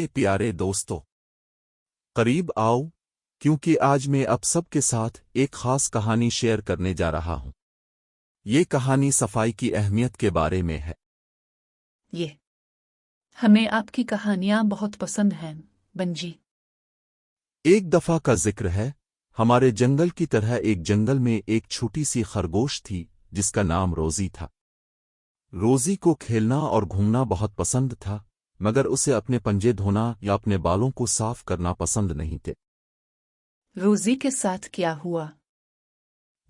प्यारे दोस्तों, करीब आओ, क्योंकि आज मैं आप सबके साथ एक खास कहानी शेयर करने जा रहा हूं। ये कहानी सफाई की अहमियत के बारे में है। हमें आपकी कहानियां बहुत पसंद हैं, बंजी। एक दफा का जिक्र है, हमारे जंगल की तरह एक जंगल में एक छोटी सी खरगोश थी जिसका नाम रोजी था। रोजी को खेलना और घूमना बहुत पसंद था, मगर उसे अपने पंजे धोना या अपने बालों को साफ करना पसंद नहीं थे। रोजी के साथ क्या हुआ?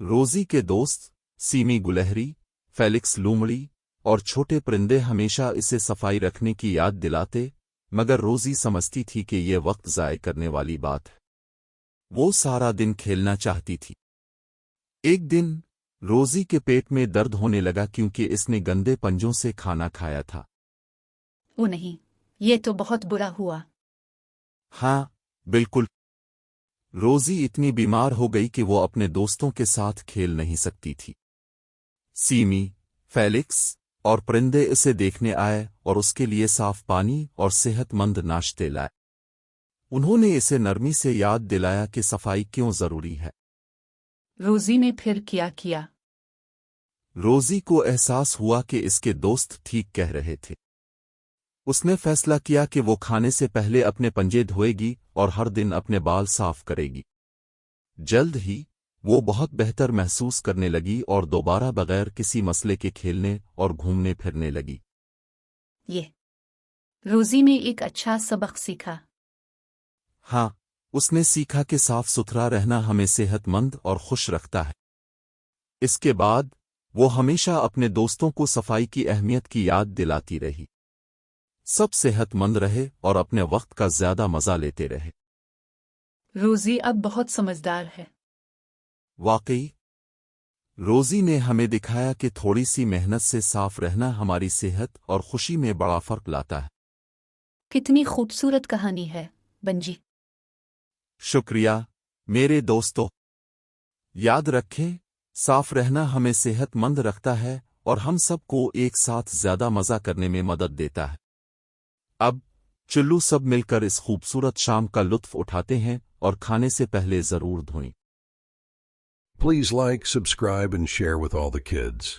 रोजी के दोस्त सीमी गुलहरी, फेलिक्स लूमड़ी और छोटे परिंदे हमेशा इसे सफाई रखने की याद दिलाते, मगर रोजी समझती थी कि ये वक्त ज़ाय करने वाली बात है। वो सारा दिन खेलना चाहती थी। एक दिन रोजी के पेट में दर्द होने लगा क्योंकि इसने गंदे पंजों से खाना खाया था। ओ नहीं, ये तो बहुत बुरा हुआ। हाँ, बिल्कुल। रोजी इतनी बीमार हो गई कि वो अपने दोस्तों के साथ खेल नहीं सकती थी। सीमी, फेलिक्स और परिंदे इसे देखने आए और उसके लिए साफ पानी और सेहतमंद नाश्ते लाए। उन्होंने इसे नरमी से याद दिलाया कि सफाई क्यों जरूरी है। रोजी ने फिर क्या किया? रोजी को एहसास हुआ कि इसके दोस्त ठीक कह रहे थे। उसने फैसला किया कि वो खाने से पहले अपने पंजे धोएगी और हर दिन अपने बाल साफ करेगी। जल्द ही वो बहुत बेहतर महसूस करने लगी और दोबारा बगैर किसी मसले के खेलने और घूमने फिरने लगी। रोजी ने एक अच्छा सबक सीखा। हाँ, उसने सीखा कि साफ सुथरा रहना हमें सेहतमंद और खुश रखता है। इसके बाद वो हमेशा अपने दोस्तों को सफाई की अहमियत की याद दिलाती रही। सब सेहतमंद रहे और अपने वक्त का ज्यादा मजा लेते रहे। रोजी अब बहुत समझदार है। वाकई, रोजी ने हमें दिखाया कि थोड़ी सी मेहनत से साफ रहना हमारी सेहत और खुशी में बड़ा फर्क लाता है। कितनी खूबसूरत कहानी है, बंजी। शुक्रिया, मेरे दोस्तों। याद रखें, साफ रहना हमें सेहतमंद रखता है और हम सबको एक साथ ज्यादा मजा करने में मदद देता है। अब चुल्लू सब मिलकर इस खूबसूरत शाम का लुत्फ उठाते हैं और खाने से पहले जरूर धोएं। Please like, subscribe, and share with all the kids.